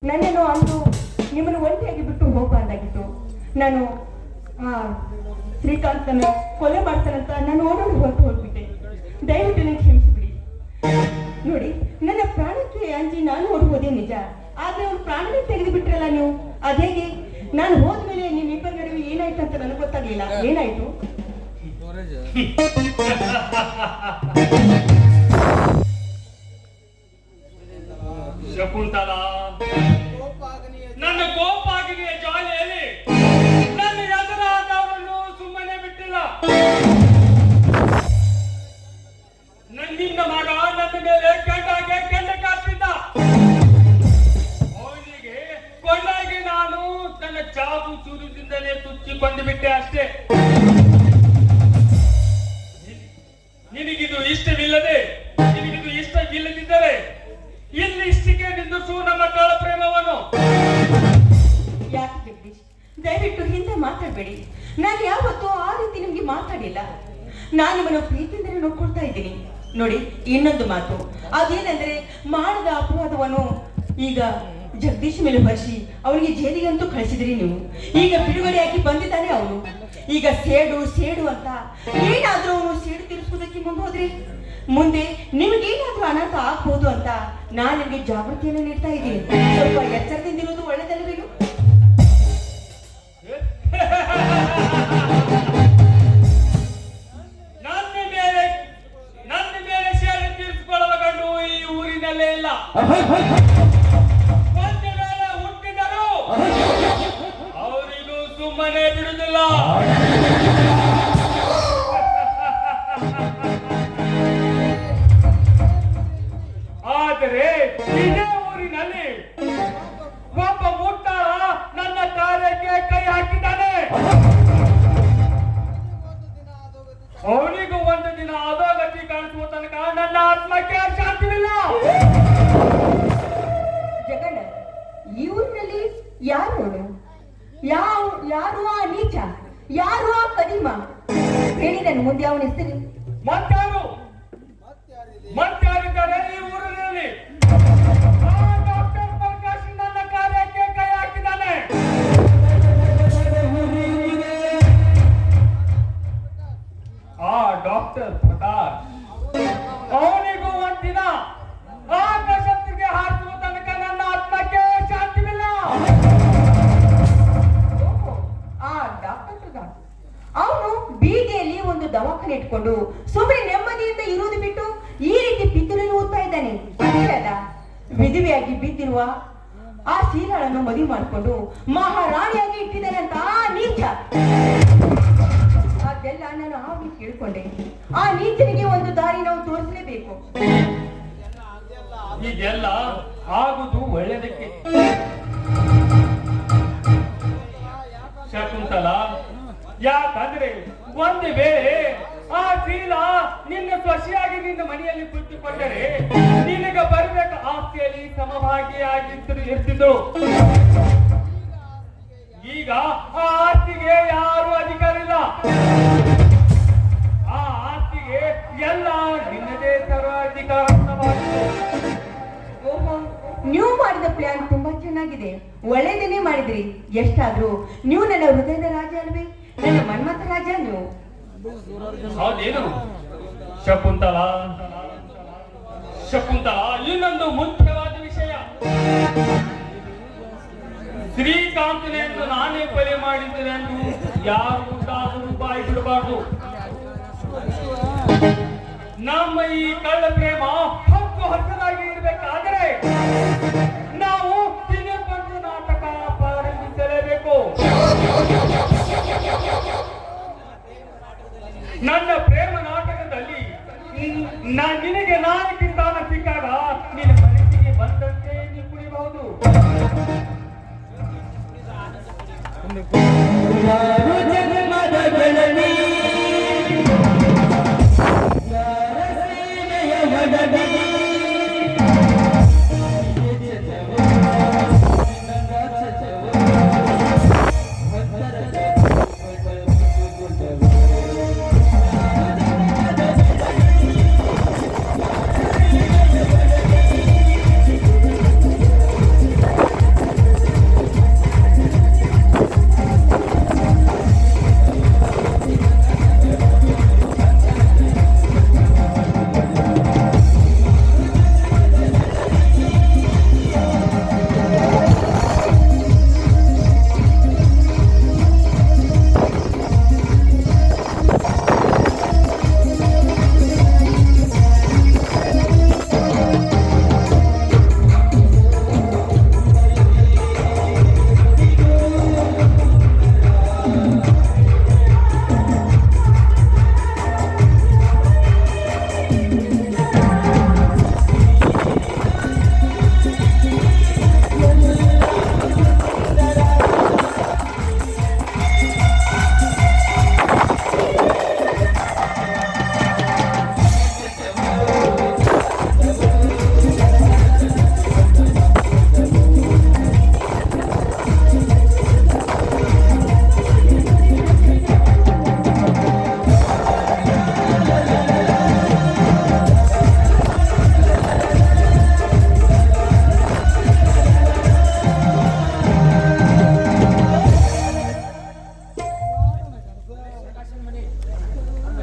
ನನ್ನನ್ನು ಅಂದು ನಿಮ್ಮನ್ನು ಒಂಟಿಯಾಗಿ ಬಿಟ್ಟು ಹೋಗಬಾರ್ದಾಗಿತ್ತು. ನಾನು ಶ್ರೀಕಾಂತನ ಕೊಲೆ ಮಾಡ್ತಾನಂತ ನಾನು ಓಡೋಡಿ ಹೊರಟು ಹೋಗ್ಬಿಟ್ಟೆ. ದಯವಿಟ್ಟು ನನಗೆ ಕ್ಷಮಿಸಿಬಿಡಿ. ನೋಡಿ, ನನ್ನ ಪ್ರಾಣಕ್ಕೆ ಅಂಜಿ ನಾನು ಓಡುವುದೇ ನಿಜ, ಆದ್ರೆ ಅವ್ರ ಪ್ರಾಣನೇ ತೆಗೆದು ಬಿಟ್ರಲ್ಲ ನೀವು. ಅದೇಗೆ? ನಾನು ಹೋದ್ಮೇಲೆ ನಿಮ್ಮಿಬ್ಬರ ನಡುವೆ ಏನಾಯ್ತು ಅಂತ ನನಗೆ ಗೊತ್ತಾಗ್ಲಿಲ್ಲ. ಏನಾಯ್ತು? ಶಕುಂತಲಾ, ನನ್ನ ಕೋಪಾಗ್ನಿಯ ಜ್ವಾಲೆಯಲ್ಲಿ ನನ್ನ ಎದುರಾದವರನ್ನು ಸುಮ್ಮನೆ ಬಿಟ್ಟಿಲ್ಲ. ನಿನ್ನ ಮಗ ನನ್ನ ಮೇಲೆ ಕೆಂಡ ಕಾಡ್ತಿದ್ದ. ಅವನಿಗೆ ಕೊಂಡಾಗಿ ನಾನು ನನ್ನ ಚಾಕು ಚೂರಿದಿಂದಲೇ ತುಚ್ಚಿಕೊಂಡು ಬಿಟ್ಟೆ ಅಷ್ಟೇ. ನಿನಗಿದು ಇಷ್ಟವಿಲ್ಲದಿದ್ದರೆ ಇಲ್ಲಿ ಇಷ್ಟಿಗೆ ನಿಂದಿಸು ನಮ್ಮ ಕಾಳ ಪ್ರೇಮವನ್ನು. ಯಾಕೆ ಜಗದೀಶ್, ದಯವಿಟ್ಟು ಹಿಂದೆ ಮಾತಾಡಬೇಡಿ. ನಾನು ಯಾವತ್ತೂ ಆ ರೀತಿ ನಿಮ್ಗೆ ಮಾತಾಡಿಲ್ಲ. ನಾನು ನಿಮ್ಮನ್ನು ಪ್ರೀತಿಯಿಂದಲೇ ನೋಡ್ಕೊಳ್ತಾ ಇದ್ದೀನಿ. ನೋಡಿ, ಇನ್ನೊಂದು ಮಾತು, ಅದೇನೆಂದ್ರೆ ಮಾಡಿದ ಅಪರಾಧವನ್ನು ಈಗ ಜಗದೀಶ್ ಮೇಲೆ ಹೊರಿಸಿ ಅವನಿಗೆ ಜೈಲಿಗಂತೂ ಕಳಿಸಿದ್ರಿ ನೀವು. ಈಗ ಬಿಡುಗಡೆಯಾಗಿ ಬಂದಿದ್ದಾನೆ ಅವನು. ಈಗ ಸೇಡು ಅಂತ ಏನಾದ್ರೂ ಅವನು ಸೇಡು ತೀರಿಸುವುದಕ್ಕೆ ಮುಂದೆ ಹೋದ್ರಿ, ಮುಂದೆ ನಿಮ್ಗೇನಾದ್ರೂ ಅನಾಥ ಆಗ್ಬೋದು ಅಂತ ನಾನು ನಿಮ್ಗೆ ಜಾಗೃತಿಯನ್ನು ನೀಡ್ತಾ ಇದ್ದೀನಿ. ಸ್ವಲ್ಪ ಎಚ್ಚರದಿಂದಿರೋದು ಒಳ್ಳೆದಲ್ಲವೇನು? ನನ್ನ ಮೇಲೆ ಸೇಡು ತೀರಿಸಿಕೊಳ್ಳುವ ಗಂಡು ಈ ಊರಿನಲ್ಲೇ ಇಲ್ಲ. ಒಂದು ವೇಳೆ ಹುಟ್ಟಿದರು ಅವರಿಗೂ ಸುಮ್ಮನೆ ಬಿಡುವುದಿಲ್ಲ. ಆದರೆ ಇದೇ ಊರಿನಲ್ಲಿ ಒಬ್ಬ ಮುಟ್ಟಾಳ ನನ್ನ ಕಾರ್ಯಕ್ಕೆ ಕೈ ಹಾಕಿದ್ದಾನೆ. ಅವನಿಗೂ ಒಂದು ದಿನ ಅಧೋಗತಿ ಕಾಣಿಸುವ ತನಕ ನನ್ನ ಆತ್ಮಕ್ಕೆ ಶಾಂತಿವಿಲ್ಲ. ಜಗಣ್ಣ, ಈ ಊರಿನಲ್ಲಿ ಯಾರು ಆ ನೀಚ, ಯಾರು ಆ ಕದಿಮ? ಹೇಳಿ ನನ್ನ ಮುಂದೆ ಅವನ ಹೆಸರು. ಮತ್ತಾರಿದ್ದಾರೆ ಈ ಊರಿನಲ್ಲಿ? ಡಾಕ್ಟರ್ ಪ್ರಕಾಶ್ ನನ್ನ ಕಾರ್ಯಕ್ಕೆ ಕೈ ಹಾಕಿದ್ದಾನೆ. ಆ ಡಾಕ್ಟರ್ ಪ್ರಕಾಶ್ ಅವನಿಗೂ ಒಂದಿನ ಆಕಾಶತ್ತಿಗೆ ಹಾರಿಸುವ ತನಕ ನನ್ನ ಆತ್ಮಕ್ಕೆ ಶಾಂತಿವಿಲ್ಲ. ಆ ಡಾಕ್ಟರ್ ಪ್ರಕಾಶ್ ಅವನು ಬೀದಿಯಲ್ಲಿ ಒಂದು ದವಾಖಾನೆ ಇಟ್ಕೊಂಡು ಸುಮ್ಮನೆ ನೆಮ್ಮದಿಯಿಂದ ಇರುವುದು ಬಿಟ್ಟು ಈ ರೀತಿ ಪಿತೂರಿಯನ್ನು ಓದ್ತಾ ಇದ್ದಾನೆ. ಅಷ್ಟೇ ಅಲ್ಲ, ವಿಧವೆಯಾಗಿ ಬಿದ್ದಿರುವ ಆ ಶೀಲಾಳನ್ನು ಮದುವೆ ಮಾಡಿಕೊಂಡು ಮಹಾರಾಣಿಯಾಗಿ ಇಟ್ಟಿದ್ದಾನೆ ಅಂತ ಆ ನೀಚ. ಅದೆಲ್ಲ ನಾನು ಆಗಿ ಕೇಳ್ಕೊಂಡೆ. ಆ ನೀಚನಿಗೆ ಒಂದು ದಾರಿ ನಾವು ತೋರಿಸಲೇಬೇಕು. ಇದೆಲ್ಲ ಆಗುದು ಒಳ್ಳೆದಕ್ಕೆ. ಶಕುಂತಲಾ, ಯಾಕಂದ್ರೆ ಒಂದು ವೇಳೆ ಆ ಶೀಲ ನಿನ್ನ ಸ್ವಶಿಯಾಗಿ ನಿನ್ನ ಮನೆಯಲ್ಲಿ ಕುಳಿತುಕೊಂಡರೆ ನಿನಗೆ ಬರಬೇಕು ಆಸ್ತಿಯಲ್ಲಿ ಸಮಭಾಗಿಯಾಗಿರ್ತಿದ್ರು. ಈಗ ಆ ಆಸ್ತಿಗೆ ಯಾರು ಅಧಿಕಾರ ಇಲ್ಲ. ಆ ಆಸ್ತಿಗೆ ಎಲ್ಲ ನಿನ್ನದೇ ಸರ್ವಾಧಿಕಾರವಾಗಿದೆ. ಓಹೋ, ನೀವು ಮಾಡಿದ ಪ್ಲಾನ್ ತುಂಬಾ ಚೆನ್ನಾಗಿದೆ, ಒಳ್ಳೆಯದನ್ನೇ ಮಾಡಿದ್ರಿ. ಎಷ್ಟಾದ್ರೂ ನೀವು ನನ್ನ ಹೃದಯದ ರಾಜ ಅಲ್ವೇ? ನನ್ನ ಮನ್ಮಥ ರಾಜ ನೀವು. ಹೌದೇನು ಶಕುಂತಲಾ? ಇನ್ನೊಂದು ಮುಖ್ಯವಾದ ವಿಷಯ, ಶ್ರೀಕಾಂತನೆಂದು ನಾನೇ ಕೊಲೆ ಮಾಡಿದ್ದೇನೆಂದು ಯಾರು ಮುಂದಾದರೂ ಬಾಯಿ ಬಿಡಬಾರ್ದು. ನಮ್ಮ ಈ ಕಳ್ಳ ಪ್ರೇಮ ಹಕ್ಕು ಹಕ್ಕದಾಗಿ ಇರಬೇಕಾದರೆ ನಾವು ತಿನ್ನಕೊಂಡು ನಾಟಕ ಪ್ರಾರಂಭಿಸಲೇಬೇಕು. ನನ್ನ ಪ್ರೇಮ ನಾಟಕದಲ್ಲಿ ನಿನಗೆ ನಾಯಕಿ ಸ್ಥಾನ ಸಿಕ್ಕಾಗ ನಿನ್ನ ಮನಸ್ಸಿಗೆ ಬಂದಂತೆ ನೀ ಕುಡಿಯಬಹುದು.